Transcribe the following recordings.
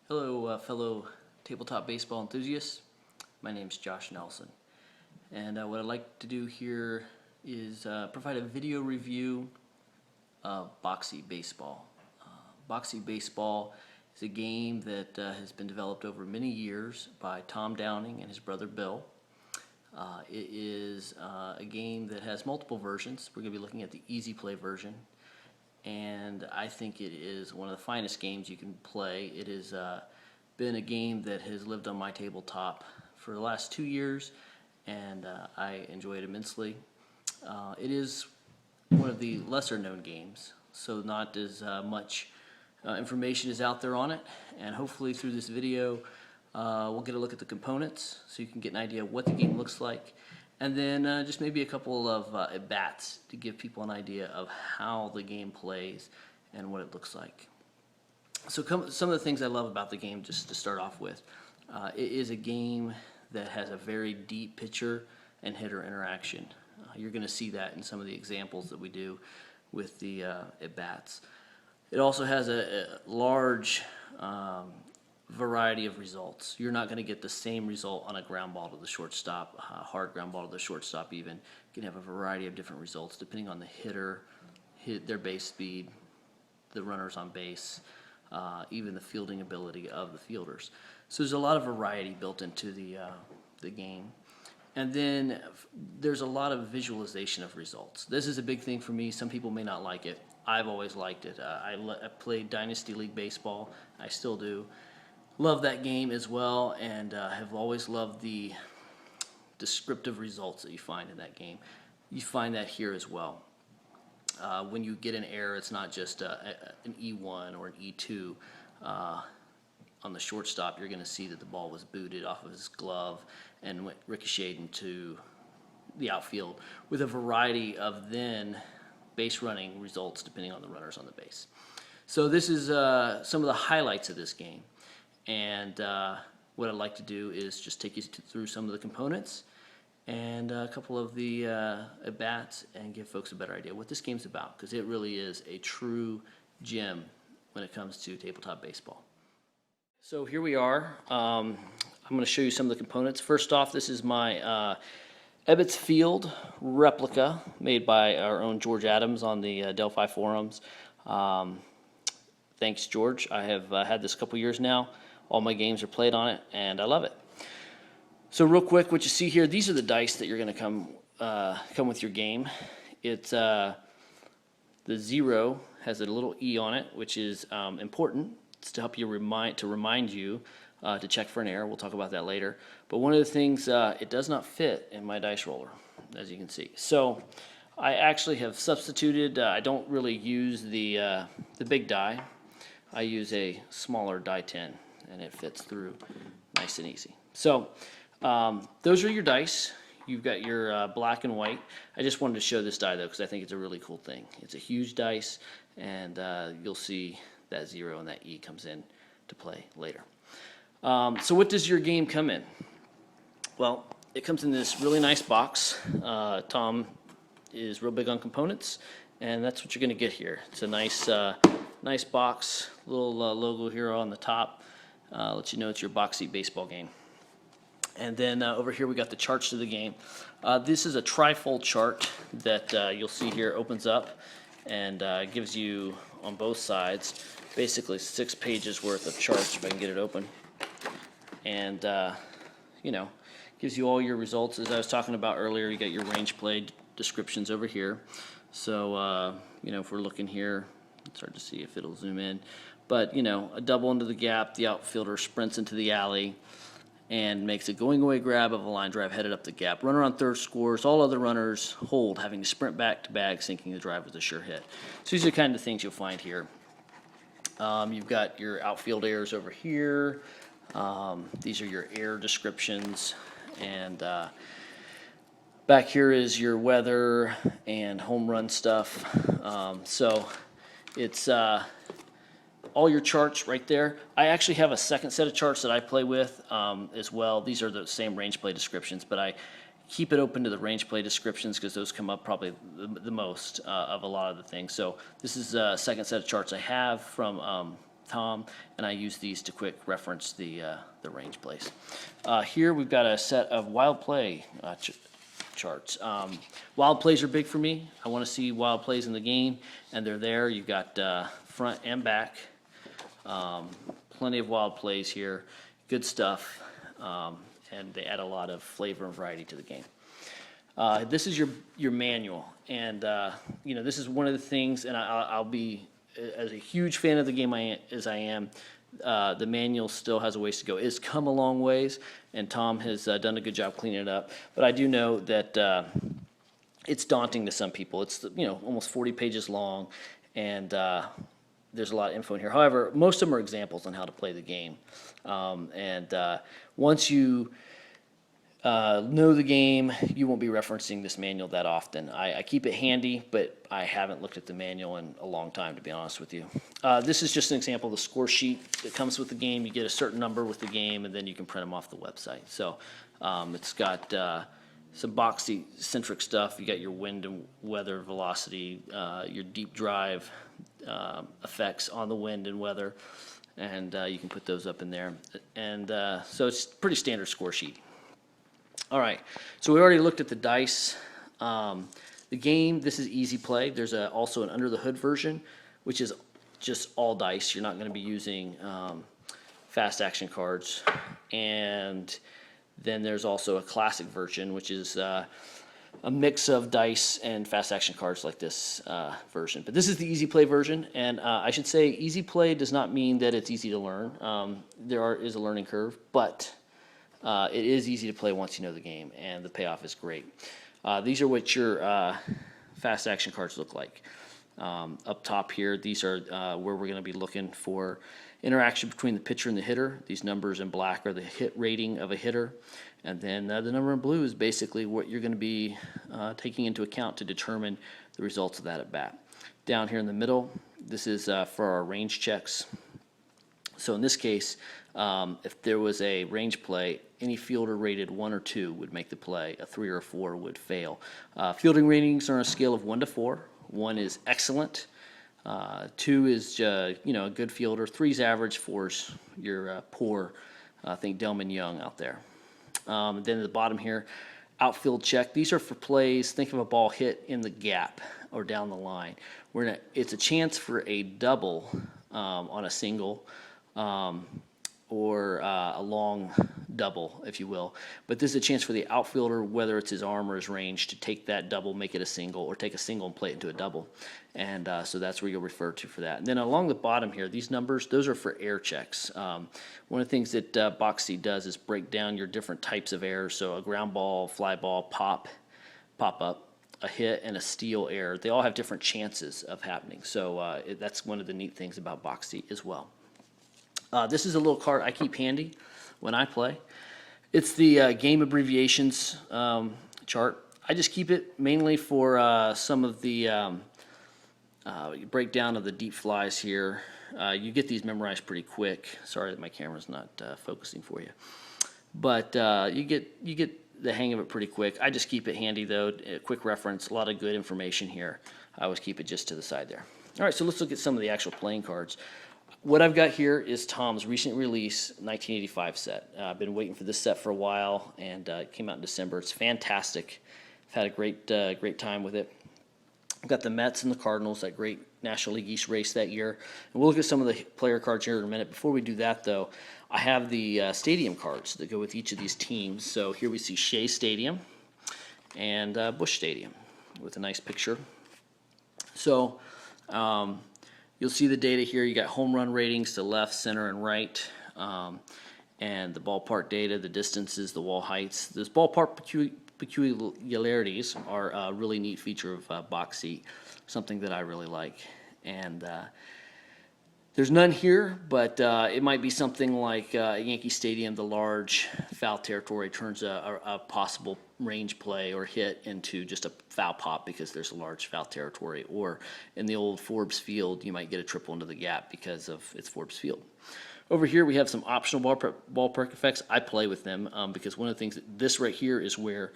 Hello, fellow tabletop baseball enthusiasts. My name is Josh Nelson, and what I'd like to do here is provide a video review of Boxy Baseball. Boxy Baseball is a game that has been developed over many years by Tom Downing and his brother Bill. It is a game that has multiple versions. We're going to be looking at the Easy Play version, and I think it is one of the finest games you can play. It has been a game that has lived on my tabletop for the last 2 years, and I enjoy it immensely. It is one of the lesser known games, so not as much information is out there on it, and hopefully through this video we'll get a look at the components so you can get an idea of what the game looks like, and then just maybe a couple of at-bats to give people an idea of how the game plays and what it looks like. So some of the things I love about the game, just to start off with, it is a game that has a very deep pitcher and hitter interaction. You're going to see that in some of the examples that we do with the at-bats. It also has a large variety of results. You're not going to get the same result on a ground ball to the shortstop, a hard ground ball to the shortstop even. You can have a variety of different results depending on the hitter, their base speed, the runners on base, even the fielding ability of the fielders. So there's a lot of variety built into the game. And then there's a lot of visualization of results. This is a big thing for me. Some people may not like it. I've always liked it. I played Dynasty League Baseball. I still do. Love that game as well, and have always loved the descriptive results that you find in that game. You find that here as well. When you get an error, it's not just an E1 or an E2. On the shortstop, you're going to see that the ball was booted off of his glove and went ricocheted into the outfield, with a variety of then base running results depending on the runners on the base. So this is some of the highlights of this game. And what I'd like to do is just take you through some of the components and a couple of the at-bats and give folks a better idea what this game's about, because it really is a true gem when it comes to tabletop baseball. So here we are. I'm going to show you some of the components. First off, this is my Ebbets Field replica made by our own George Adams on the Delphi forums. Thanks, George. I have had this a couple years now. All my games are played on it, and I love it. So real quick, what you see here, these are the dice that you're going to come with your game. It's the 0 has a little E on it, which is important. It's to help you remind you to check for an error. We'll talk about that later. But one of the things, it does not fit in my dice roller, as you can see. So I actually have substituted. I don't really use the big die. I use a smaller die 10, and it fits through nice and easy. So those are your dice. You've got your black and white. I just wanted to show this die, though, because I think it's a really cool thing. It's a huge dice, and you'll see that 0 and that E comes in to play later. So what does your game come in? Well, it comes in this really nice box. Tom is real big on components, and that's what you're going to get here. It's a nice box, little logo here on the top. Lets you know it's your Boxy Baseball game. And then over here we got the charts to the game. This is a trifold chart that you'll see here opens up and gives you on both sides basically 6 pages worth of charts, if I can get it open. And you know, gives you all your results. As I was talking about earlier, you got your range play descriptions over here. So you know, if we're looking here, it's hard to see if it'll zoom in, but you know, a double into the gap, the outfielder sprints into the alley and makes a going away grab of a line drive headed up the gap. Runner on third scores. All other runners hold, having to sprint back to bag, sinking the drive with a sure hit. So these are the kind of things you'll find here. You've got your outfield errors over here. These are your error descriptions, and back here is your weather and home run stuff. So it's all your charts right there. I actually have a second set of charts that I play with as well. These are the same range play descriptions, but I keep it open to the range play descriptions because those come up probably the most of a lot of the things. So this is a second set of charts I have from Tom, and I use these to quick reference the range plays. Here we've got a set of wild play charts. Wild plays are big for me. I want to see wild plays in the game, and they're there. You've got front and back. Plenty of wild plays here. Good stuff, and they add a lot of flavor and variety to the game. This is your manual, and this is one of the things, and I'll be, as a huge fan of the game as I am, the manual still has a ways to go. It's come a long ways, and Tom has done a good job cleaning it up. But I do know that it's daunting to some people. It's almost 40 pages long, and there's a lot of info in here. However, most of them are examples on how to play the game. Once you know the game, you won't be referencing this manual that often. I keep it handy, but I haven't looked at the manual in a long time, to be honest with you. This is just an example of the score sheet that comes with the game. You get a certain number with the game, and then you can print them off the website. So it's got some boxy-centric stuff. You got your wind and weather, velocity, your deep drive effects on the wind and weather, and you can put those up in there. And so it's a pretty standard score sheet. All right, so we already looked at the dice. The game, this is easy play. There's also an under the hood version, which is just all dice. You're not going to be using fast action cards. And then there's also a classic version, which is a mix of dice and fast action cards like this version. But this is the easy play version, and I should say easy play does not mean that it's easy to learn. There is a learning curve, but it is easy to play once you know the game, and the payoff is great. These are what your fast action cards look like. Up top here, these are where we're going to be looking for interaction between the pitcher and the hitter. These numbers in black are the hit rating of a hitter, and then the number in blue is basically what you're going to be taking into account to determine the results of that at bat. Down here in the middle, this is for our range checks. So in this case, if there was a range play, any fielder rated 1 or 2 would make the play. A 3 or a 4 would fail. Fielding ratings are on a scale of 1 to 4. 1 is excellent. 2 is a good fielder. 3 is average. 4 is your poor. I think Delman Young out there. Then at the bottom here, outfield check. These are for plays. Think of a ball hit in the gap or down the line. It's a chance for a double on a single. Or a long double, if you will. But this is a chance for the outfielder, whether it's his arm or his range, to take that double, make it a single, or take a single and play it into a double. And so that's where you'll refer to for that. And then along the bottom here, these numbers, those are for air checks. One of the things that Boxy does is break down your different types of errors. So a ground ball, fly ball, pop up, a hit, and a steal error. They all have different chances of happening. So that's one of the neat things about Boxy as well. This is a little card I keep handy when I play. It's the game abbreviations chart. I just keep it mainly for some of the breakdown of the deep flies here. You get these memorized pretty quick. Sorry that my camera's not focusing for you. But you get the hang of it pretty quick. I just keep it handy though. A quick reference, a lot of good information here. I always keep it just to the side there. All right, so let's look at some of the actual playing cards. What I've got here is Tom's recent release 1985 set. I've been waiting for this set for a while, and it came out in December. It's fantastic. I've had a great time with it. I've got the Mets and the Cardinals, that great National League East race that year. And we'll look at some of the player cards here in a minute. Before we do that, though, I have the stadium cards that go with each of these teams. So here we see Shea Stadium and Busch Stadium with a nice picture. So you'll see the data here. You got home run ratings to left, center, and right, and the ballpark data, the distances, the wall heights. Those ballpark peculiarities are a really neat feature of Boxy, something that I really like. And there's none here, but it might be something like Yankee Stadium, the large foul territory turns a possible range play or hit into just a foul pop because there's a large foul territory. Or in the old Forbes Field, you might get a triple into the gap because of its Forbes Field. Over here, we have some optional ballpark effects. I play with them because one of the things, this right here is where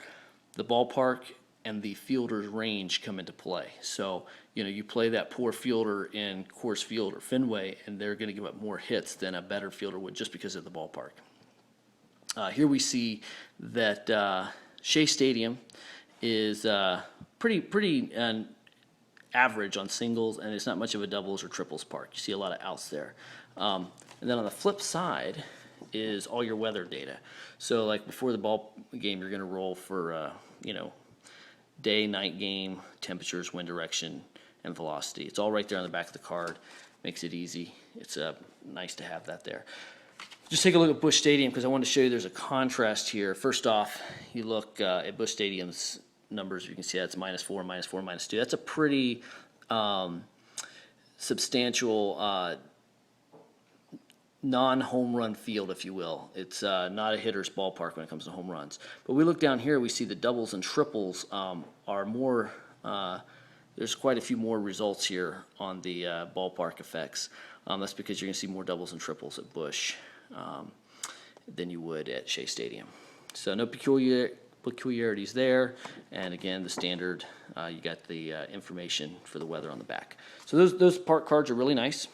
the ballpark and the fielder's range come into play. So you play that poor fielder in Coors Field or Fenway, and they're going to give up more hits than a better fielder would just because of the ballpark. Here we see that Shea Stadium is pretty average on singles, and it's not much of a doubles or triples park. You see a lot of outs there. And then on the flip side is all your weather data. So like before the ball game, you're going to roll for day, night game, temperatures, wind direction, and velocity. It's all right there on the back of the card. Makes it easy. It's nice to have that there. Just take a look at Busch Stadium because I want to show you there's a contrast here. First off, you look at Busch Stadium's numbers. You can see that's -4, -4, -2. That's a pretty substantial non-home run field, if you will. It's not a hitter's ballpark when it comes to home runs. But we look down here, we see the doubles and triples are more, there's quite a few more results here on the ballpark effects. That's because you're going to see more doubles and triples at Busch than you would at Shea Stadium. So no peculiarities there. And again, the standard, you got the information for the weather on the back. So those park cards are really nice.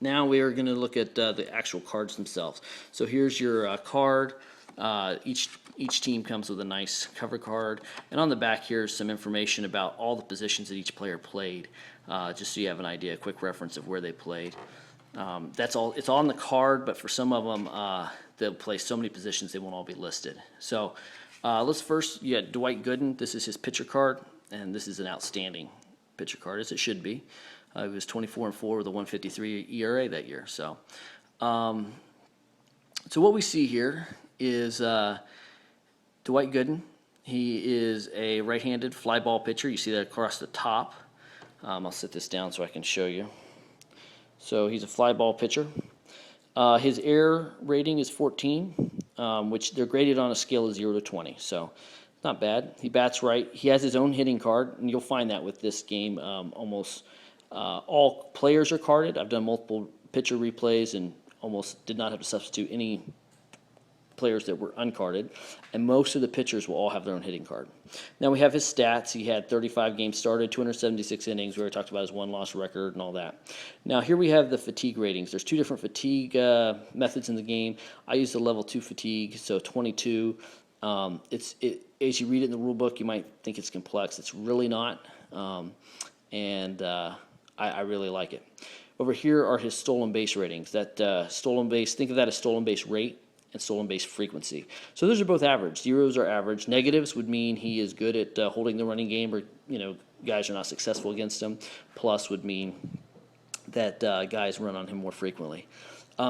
Now we are going to look at the actual cards themselves. So here's your card. Each team comes with a nice cover card, and on the back here is some information about all the positions that each player played, just so you have an idea, a quick reference of where they played. That's all. It's on the card, but for some of them, they'll play so many positions they won't all be listed. So let's first, you got Dwight Gooden. This is his pitcher card, and this is an outstanding pitcher card, as it should be. He was 24-4 with a 1.53 ERA that year. So what we see here is Dwight Gooden. He is a right-handed fly ball pitcher. You see that across the top. I'll set this down so I can show you. So he's a fly ball pitcher. His error rating is 14, which they're graded on a scale of 0 to 20. So not bad. He bats right. He has his own hitting card, and you'll find that with this game. Almost all players are carded. I've done multiple pitcher replays and almost did not have to substitute any players that were uncarded, and most of the pitchers will all have their own hitting card. Now we have his stats. He had 35 games started, 276 innings. We already talked about his one-loss record and all that. Now here we have the fatigue ratings. There's two different fatigue methods in the game. I use the level 2 fatigue, so 22. As you read it in the rule book, you might think it's complex. It's really not, and I really like it. Over here are his stolen base ratings. That stolen base, think of that as stolen base rate and stolen base frequency. So those are both average. Zeros are average. Negatives would mean he is good at holding the running game, or guys are not successful against him. Plus would mean that guys run on him more frequently.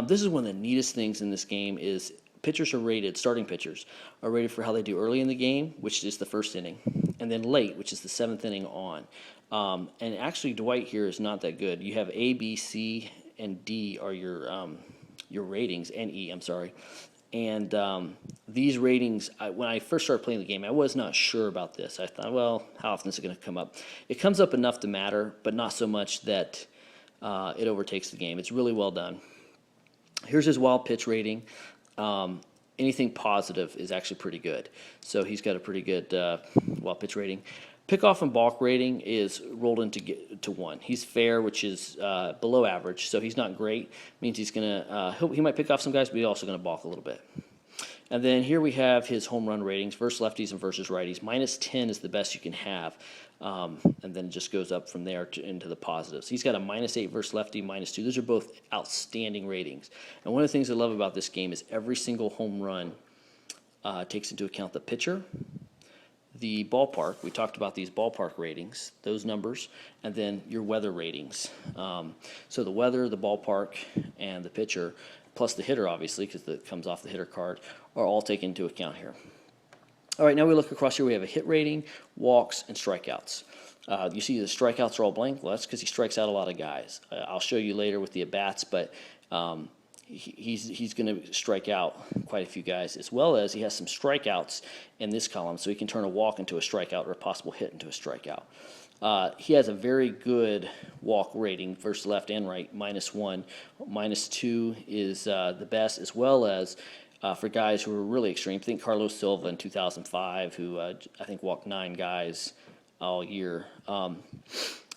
This is one of the neatest things in this game is pitchers are rated, starting pitchers are rated for how they do early in the game, which is the first inning, and then late, which is the 7th inning on. And actually Dwight here is not that good. You have A, B, C, and D are your ratings, and E, I'm sorry. And these ratings, when I first started playing the game, I was not sure about this. I thought, well, how often is it going to come up? It comes up enough to matter, but not so much that it overtakes the game. It's really well done. Here's his wild pitch rating. Anything positive is actually pretty good. So he's got a pretty good wild pitch rating. Pickoff and balk rating is rolled into 1. He's fair, which is below average, so he's not great. Means he's gonna he might pick off some guys, but he's also gonna balk a little bit. And then here we have his home run ratings versus lefties and versus righties. -10 is the best you can have, and then it just goes up from there into the positives. He's got a -8 versus lefty, -2. Those are both outstanding ratings. And one of the things I love about this game is every single home run takes into account the pitcher, the ballpark. We talked about these ballpark ratings, those numbers, and then your weather ratings. So the weather, the ballpark, and the pitcher, plus the hitter, obviously, because it comes off the hitter card, are all taken into account here. All right, now we look across here. We have a hit rating, walks, and strikeouts. You see the strikeouts are all blank. Well, that's because he strikes out a lot of guys. I'll show you later with the at-bats, but he's going to strike out quite a few guys, as well as he has some strikeouts in this column, so he can turn a walk into a strikeout or a possible hit into a strikeout. He has a very good walk rating versus left and right, -1. -2 is the best, as well as for guys who are really extreme. Think Carlos Silva in 2005, who I think walked 9 guys all year.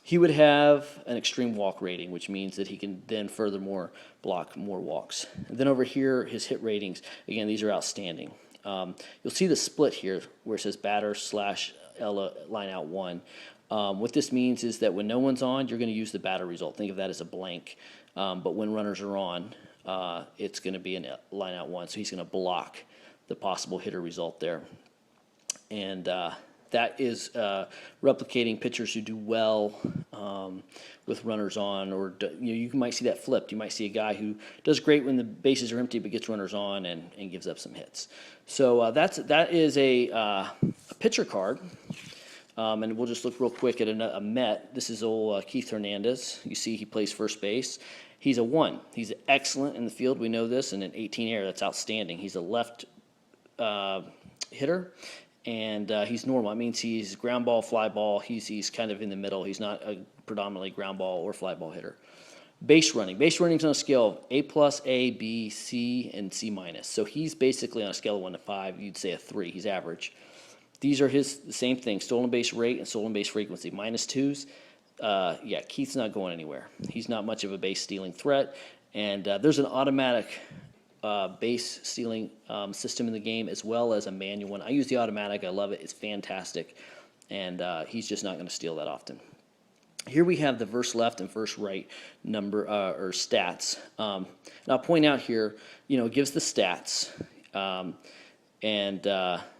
He would have an extreme walk rating, which means that he can then furthermore block more walks. And then over here, his hit ratings, again, these are outstanding. You'll see the split here where it says batter slash line out one. What this means is that when no one's on, you're going to use the batter result. Think of that as a blank. But when runners are on, it's going to be a line out one. So he's going to block the possible hitter result there. And that is replicating pitchers who do well with runners on, or you might see that flipped. You might see a guy who does great when the bases are empty but gets runners on and gives up some hits. So that is a pitcher card. And we'll just look real quick at a Met. This is old Keith Hernandez. You see he plays first base. He's a 1. He's excellent in the field. We know this. And an 18 ERA, that's outstanding. He's a left hitter, and he's normal. That means he's ground ball, fly ball. He's kind of in the middle. He's not a predominantly ground ball or fly ball hitter. Base running. Base running's on a scale of A+, A, B, C, and C-. So he's basically on a scale of 1 to 5. You'd say a 3. He's average. These are the same thing, stolen base rate and stolen base frequency. -2s, yeah, Keith's not going anywhere. He's not much of a base stealing threat. And there's an automatic base stealing system in the game as well as a manual one. I use the automatic. I love it. It's fantastic. And he's just not going to steal that often. Here we have the verse left and verse right number or stats. And I'll point out here, it gives the stats.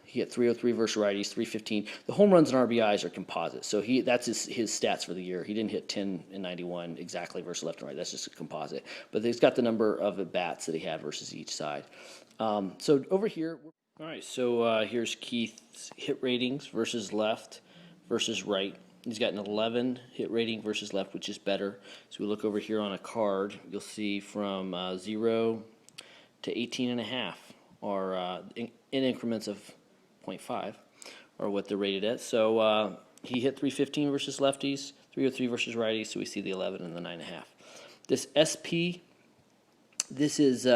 He hit 303 versus righties, 315. The home runs and RBIs are composite, so that's his stats for the year. He didn't hit 10 and 91 exactly versus left and right. That's just a composite. But he's got the number of at-bats that he had versus each side. So over here, all right, so here's Keith's hit ratings versus left versus right. He's got an 11 hit rating versus left, which is better. So we look over here on a card, you'll see from 0 to 18.5 are in increments of 0.5 or what they're rated at. So he hit 315 versus lefties, 303 versus righties, so we see the 11 and the 9.5. This SP, this is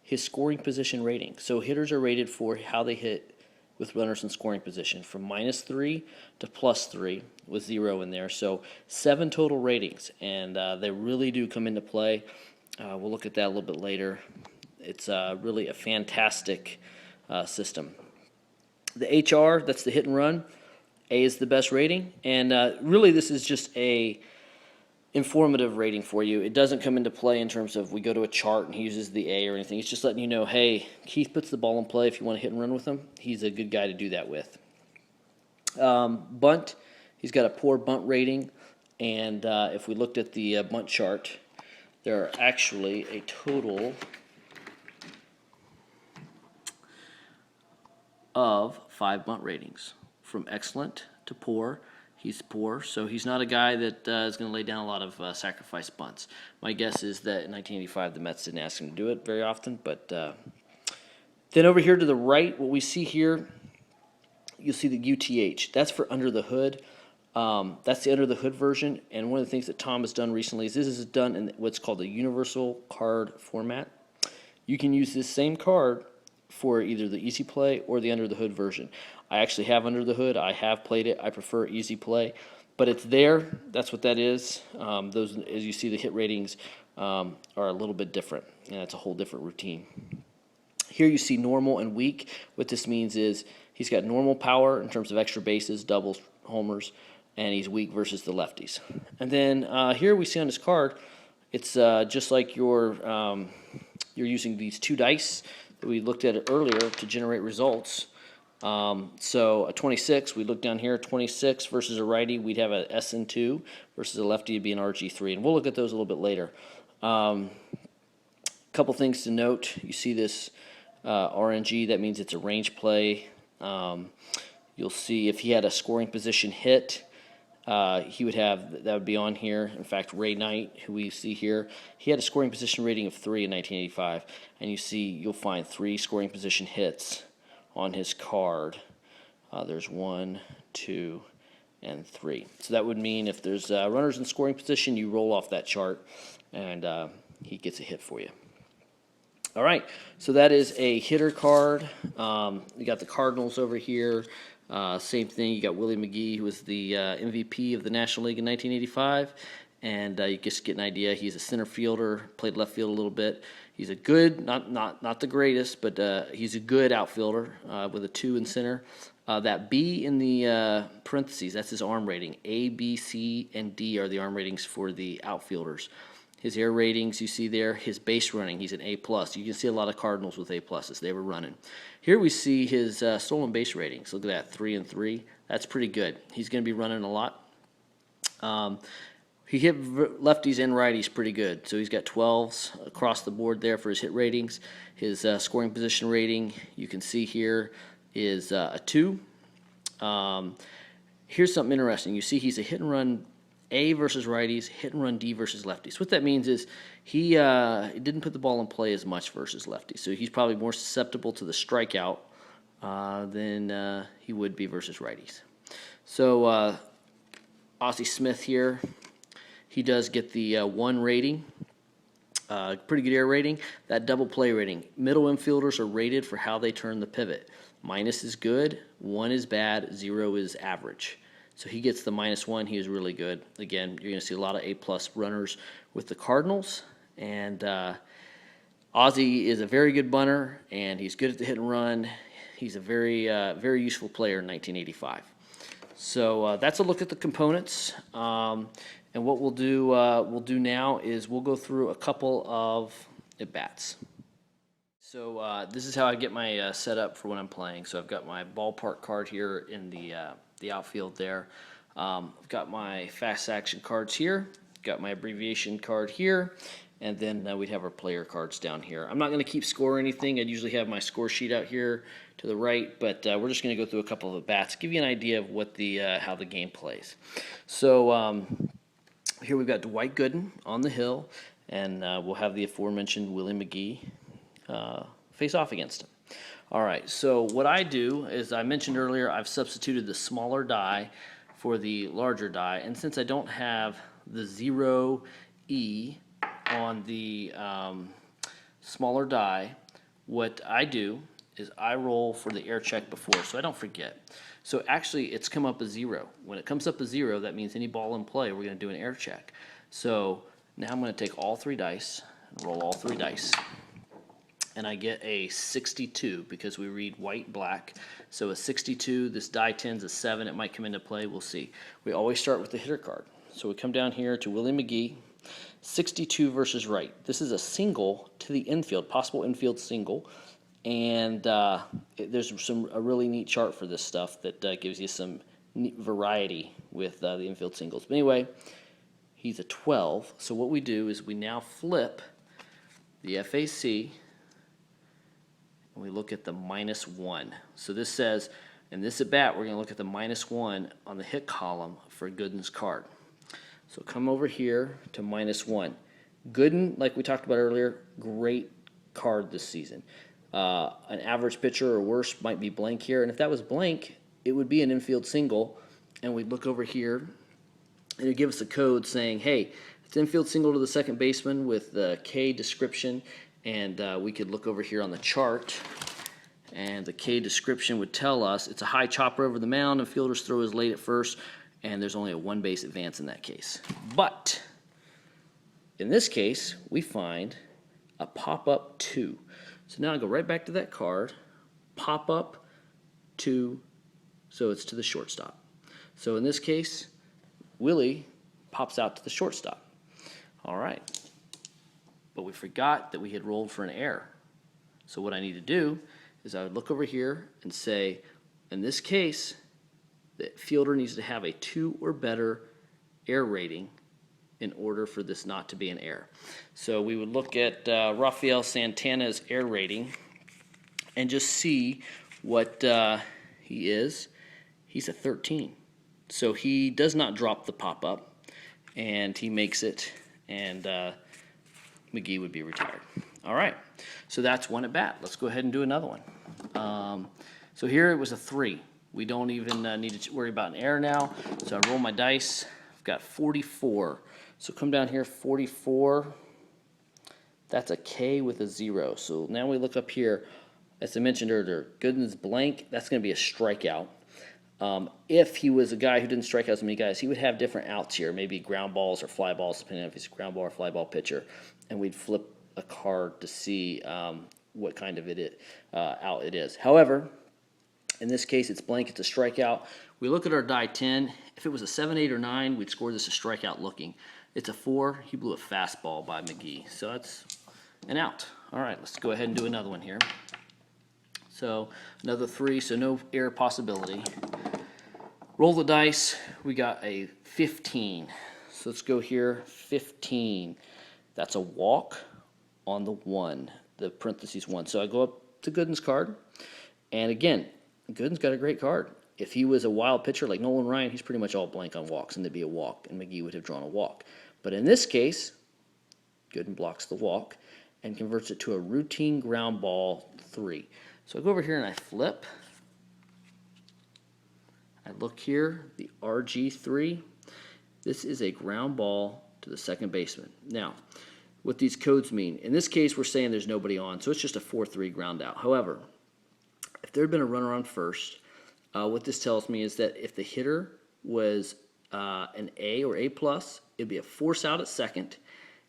his scoring position rating. So hitters are rated for how they hit with runners in scoring position from -3 to +3 with 0 in there. So 7 total ratings, and they really do come into play. We'll look at that a little bit later. It's really a fantastic system. The HR, that's the hit and run. A is the best rating, and really this is just a informative rating for you. It doesn't come into play in terms of we go to a chart and he uses the A or anything. It's just letting you know, hey, Keith puts the ball in play if you want to hit and run with him. He's a good guy to do that with. Bunt, he's got a poor bunt rating, and if we looked at the bunt chart, there are actually a total of 5 bunt ratings, from excellent to poor. He's poor, so he's not a guy that is going to lay down a lot of sacrifice bunts. My guess is that in 1985 the Mets didn't ask him to do it very often. But then over here to the right, what we see here, you'll see the UTH. That's for under the hood. That's the under the hood version. And one of the things that Tom has done recently is this is done in what's called the universal card format. You can use this same card for either the Easy Play or the Under the Hood version. I actually have Under the Hood. I have played it. I prefer Easy Play, but it's there. That's what that is. Those, as you see, the hit ratings are a little bit different, and it's a whole different routine. Here you see normal and weak. What this means is he's got normal power in terms of extra bases, doubles, homers, and he's weak versus the lefties. And then here we see on this card, it's just like you're using these 2 dice that we looked at it earlier to generate results. So a 26, we look down here, 26 versus a righty, we'd have a SN2 versus a lefty, it'd be an RG3, and we'll look at those a little bit later. Couple things to note, you see this RNG, that means it's a range play. You'll see if he had a scoring position hit, he would have, that would be on here. In fact, Ray Knight, who we see here, he had a scoring position rating of 3 in 1985, and you'll find 3 scoring position hits on his card. There's 1, 2, and 3. So that would mean if there's runners in scoring position, you roll off that chart, and he gets a hit for you. All right, so that is a hitter card. You got the Cardinals over here. Same thing, you got Willie McGee, who was the MVP of the National League in 1985. And you just get an idea. He's a center fielder, played left field a little bit. He's a good, not the greatest, but he's a good outfielder with a 2 in center. That B in the parentheses, that's his arm rating. A, B, C, and D are the arm ratings for the outfielders. His air ratings, you see there. His base running, he's an A+. You can see a lot of Cardinals with A+. They were running. Here we see his stolen base ratings. Look at that, 3 and 3. That's pretty good. He's going to be running a lot. He hit lefties and righties pretty good. So he's got 12s across the board there for his hit ratings. His scoring position rating, you can see here, is a 2. Here's something interesting. You see he's a hit and run A versus righties, hit and run D versus lefties. What that means is he didn't put the ball in play as much versus lefties. So he's probably more susceptible to the strikeout than he would be versus righties. So Ozzie Smith here, he does get the 1 rating, pretty good air rating. That double play rating. Middle infielders are rated for how they turn the pivot. Minus is good, 1 is bad, 0 is average. So he gets the -1. He is really good. Again, you're going to see a lot of A+ runners with the Cardinals. And Ozzie is a very good bunter, and he's good at the hit and run. He's a very, very useful player in 1985. So that's a look at the components. And what we'll do now is we'll go through a couple of at-bats. So this is how I get my setup for when I'm playing. So I've got my ballpark card here in the outfield there. I've got my fast action cards here. Got my abbreviation card here. And then we'd have our player cards down here. I'm not going to keep score or anything. I'd usually have my score sheet out here to the right, but we're just going to go through a couple of at-bats, give you an idea of what how the game plays. So here we've got Dwight Gooden on the hill, and we'll have the aforementioned Willie McGee face off against him. All right, so what I do is, I mentioned earlier, I've substituted the smaller die for the larger die, and since I don't have the 0E on the smaller die, what I do is I roll for the air check before, so I don't forget. So actually, it's come up as 0. When it comes up as 0, that means any ball in play, we're going to do an air check. So now I'm going to take all 3 dice, and roll all 3 dice, and I get a 62 because we read white, black. So a 62, this die 10's a 7. It might come into play. We'll see. We always start with the hitter card. So we come down here to Willie McGee, 62 versus right. This is a single to the infield, possible infield single. And there's a really neat chart for this stuff that gives you some neat variety with the infield singles. But anyway, he's a 12. So what we do is we now flip the FAC, and we look at the -1. So this says, in this at-bat, we're going to look at the -1 on the hit column for Gooden's card. So come over here to -1. Gooden, like we talked about earlier, great card this season. An average pitcher or worse might be blank here, and if that was blank, it would be an infield single, and we'd look over here, and it'd give us a code saying, hey, it's infield single to the second baseman with the K description, and we could look over here on the chart, and the K description would tell us it's a high chopper over the mound, and fielder's throw is late at first, and there's only a 1 base advance in that case. But in this case, we find a pop-up 2. So now I go right back to that card, pop-up 2, so it's to the shortstop. So in this case, Willie pops out to the shortstop. All right. But we forgot that we had rolled for an error. So what I need to do is I would look over here and say, in this case, the fielder needs to have a 2 or better air rating in order for this not to be an error. So we would look at Rafael Santana's air rating and just see what he is. He's a 13. So he does not drop the pop-up, and he makes it, and McGee would be retired. All right, so that's one at bat. Let's go ahead and do another one. So here it was a 3. We don't even need to worry about an error now. So I roll my dice. I've got 44. So come down here, 44. That's a K with a 0. So now we look up here. As I mentioned earlier, Gooden's blank. That's going to be a strikeout. If he was a guy who didn't strike out as many guys, he would have different outs here, maybe ground balls or fly balls, depending on if he's a ground ball or fly ball pitcher. And we'd flip a card to see what kind of out it is. However, in this case, it's blank. It's a strikeout. We look at our die 10. If it was a 7, 8, or 9, we'd score this a strikeout looking. It's a 4. He blew a fastball by McGee. So that's an out. All right, let's go ahead and do another one here. So another 3, so no error possibility. Roll the dice. We got a 15. So let's go here. 15. That's a walk on the 1, the parentheses 1. So I go up to Gooden's card. And again, Gooden's got a great card. If he was a wild pitcher like Nolan Ryan, he's pretty much all blank on walks, and there'd be a walk, and McGee would have drawn a walk. But in this case, Gooden blocks the walk and converts it to a routine ground ball 3. So I go over here and I flip. I look here, the RG3. This is a ground ball to the second baseman. Now, what these codes mean, in this case, we're saying there's nobody on, so it's just a 4-3 ground out. However, if there had been a runner on first, what this tells me is that if the hitter was an A or A+, it'd be a force out at second.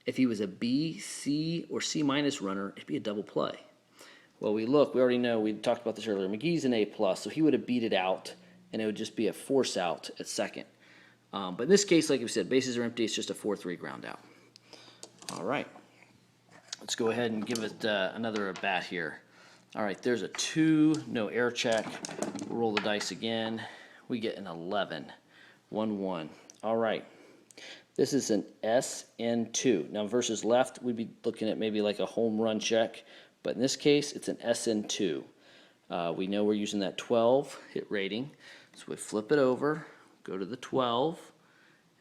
If he was a B, C, or C- runner, it'd be a double play. Well, we already know, we talked about this earlier, McGee's an A+, so he would have beat it out, and it would just be a force out at second. But in this case, like we said, bases are empty, it's just a 4-3 ground out. All right, let's go ahead and give it another at bat here. All right, there's a 2, no error check. We'll roll the dice again. We get an 11, 1-1. All right, this is an SN2. Now versus left, we'd be looking at maybe like a home run check, but in this case, it's an SN2. We know we're using that 12 hit rating, so we flip it over, go to the 12,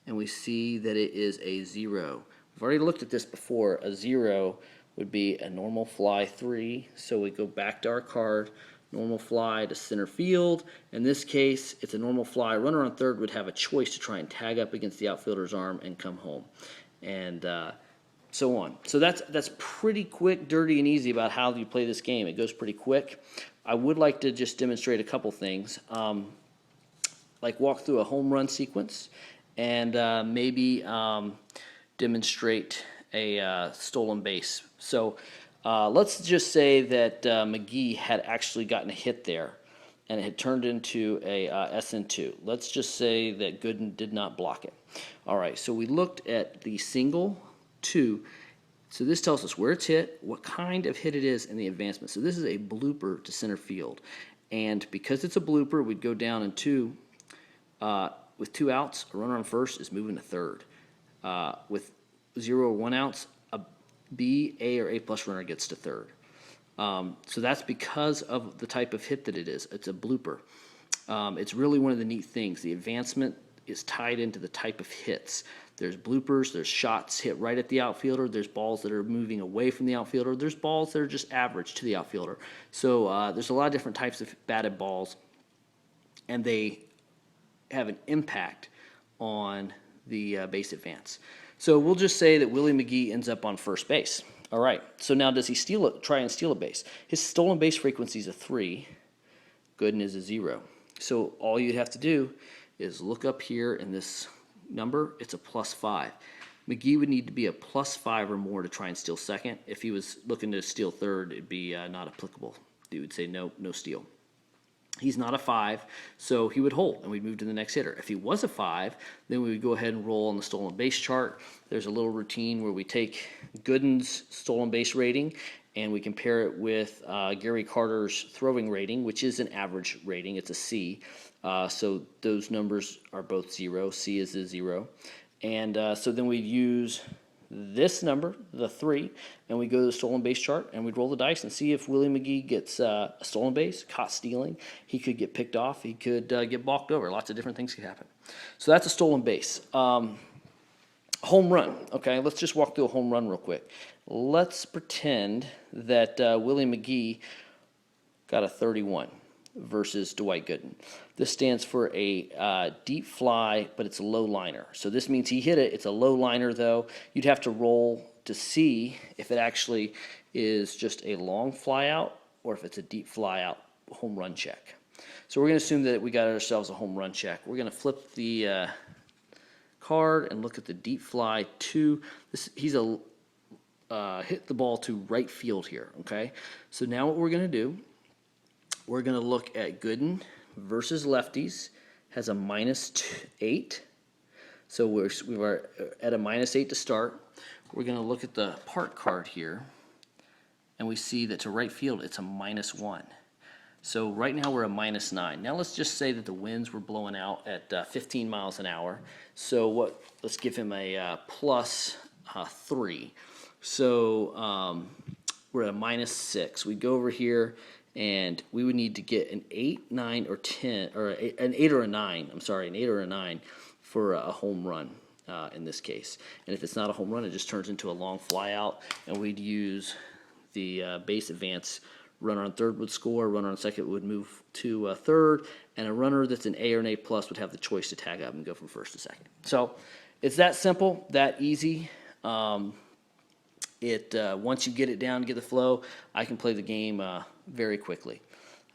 and we see that it is a 0. We've already looked at this before. A 0 would be a normal fly 3. So we go back to our card, normal fly to center field. In this case, it's a normal fly. Runner on third would have a choice to try and tag up against the outfielder's arm and come home, and so on. So that's pretty quick, dirty, and easy about how you play this game. It goes pretty quick. I would like to just demonstrate a couple things, like walk through a home run sequence and maybe demonstrate a stolen base. So let's just say that McGee had actually gotten a hit there and it had turned into a SN2. Let's just say that Gooden did not block it. All right, so we looked at the single 2. So this tells us where it's hit, what kind of hit it is, and the advancement. So this is a blooper to center field. And because it's a blooper, we'd go down in 2. With 2 outs, a runner on first is moving to third. With 0 or 1 outs, a B, A, or A+ runner gets to third. So that's because of the type of hit that it is. It's a blooper. It's really one of the neat things. The advancement is tied into the type of hits. There's bloopers, there's shots hit right at the outfielder, there's balls that are moving away from the outfielder, there's balls that are just average to the outfielder. So there's a lot of different types of batted balls, and they have an impact on the base advance. So we'll just say that Willie McGee ends up on first base. All right, so now does he try and steal a base? His stolen base frequency is a 3. Gooden is a 0. So all you'd have to do is look up here in this number, it's a +5. McGee would need to be a +5 or more to try and steal second. If he was looking to steal third, it'd be not applicable. He would say no steal. He's not a 5, so he would hold, and we'd move to the next hitter. If he was a 5, then we would go ahead and roll on the stolen base chart. There's a little routine where we take Gooden's stolen base rating, and we compare it with Gary Carter's throwing rating, which is an average rating. It's a C. So those numbers are both 0. C is a 0. And so then we'd use this number, the 3, and we go to the stolen base chart, and we'd roll the dice and see if Willie McGee gets a stolen base, caught stealing. He could get picked off. He could get balked over. Lots of different things could happen. So that's a stolen base. Home run. Okay, let's just walk through a home run real quick. Let's pretend that Willie McGee got a 31 versus Dwight Gooden. This stands for a deep fly, but it's a low liner. So this means he hit it. It's a low liner, though. You'd have to roll to see if it actually is just a long fly out or if it's a deep fly out home run check. So we're going to assume that we got ourselves a home run check. We're going to flip the card and look at the deep fly to this. He's hit the ball to right field here. Okay, so now what we're going to do, we're going to look at Gooden versus lefties. Has a -8. So we were at a -8 to start. We're going to look at the park card here, and we see that to right field it's a -1. So right now we're a -9. Now let's just say that the winds were blowing out at 15 miles an hour. So let's give him a +3. So we're at a -6. We go over here, and we would need to get an 8, 9, or 10, or an 8 or a 9. I'm sorry, an 8 or a 9 for a home run in this case. And if it's not a home run, it just turns into a long fly out, and we'd use the base advance. Runner on third would score, runner on second would move to third, and a runner that's an A or an A plus would have the choice to tag up and go from first to second. So it's that simple, that easy. Once you get it down, get the flow, I can play the game very quickly.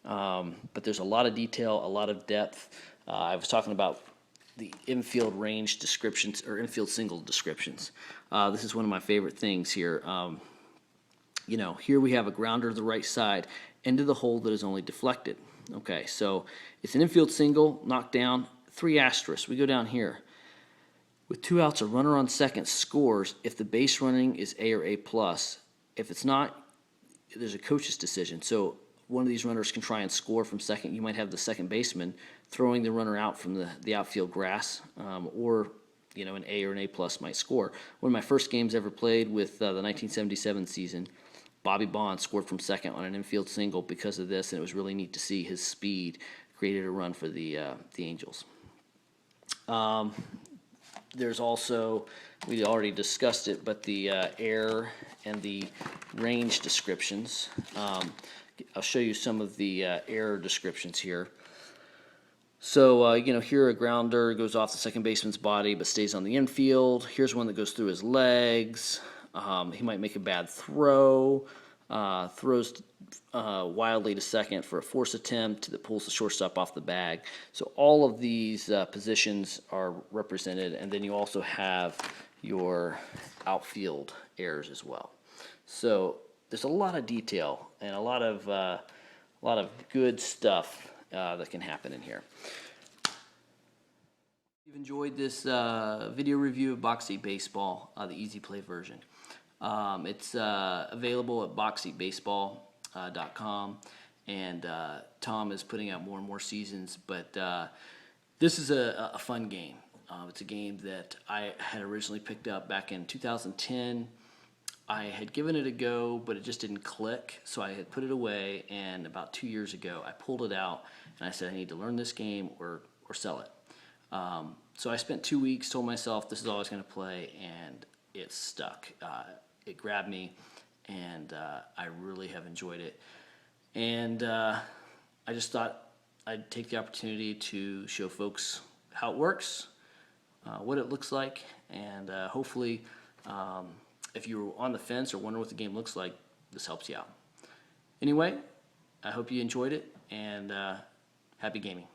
But there's a lot of detail, a lot of depth. I was talking about the infield range descriptions or infield single descriptions. This is one of my favorite things here. Here we have a grounder to the right side into the hole that is only deflected. Okay, so it's an infield single, knocked down, 3 asterisks. We go down here. With 2 outs, a runner on second scores if the base running is A or A plus. If it's not, there's a coach's decision. So one of these runners can try and score from second. You might have the second baseman throwing the runner out from the outfield grass, or an A or an A plus might score. One of my first games ever played with the 1977 season, Bobby Bonds scored from second on an infield single because of this, and it was really neat to see his speed created a run for the Angels. There's also, we already discussed it, but the air and the range descriptions. I'll show you some of the air descriptions here. So, here a grounder goes off the second baseman's body but stays on the infield. Here's one that goes through his legs. He might make a bad throw, throws wildly to second for a force attempt that pulls the shortstop off the bag. So all of these positions are represented, and then you also have your outfield errors as well. So there's a lot of detail and a lot of good stuff that can happen in here. If you've enjoyed this video review of Box Seat Baseball, the Easy Play version. It's available at boxseatbaseball.com, and Tom is putting out more and more seasons, but this is a fun game. It's a game that I had originally picked up back in 2010. I had given it a go, but it just didn't click, so I had put it away, and about 2 years ago I pulled it out, and I said I need to learn this game or sell it. So I spent 2 weeks, told myself this is all I was going to play, and it stuck. It grabbed me, and I really have enjoyed it. And I just thought I'd take the opportunity to show folks how it works, what it looks like, and hopefully if you're on the fence or wondering what the game looks like, this helps you out. Anyway, I hope you enjoyed it, and happy gaming.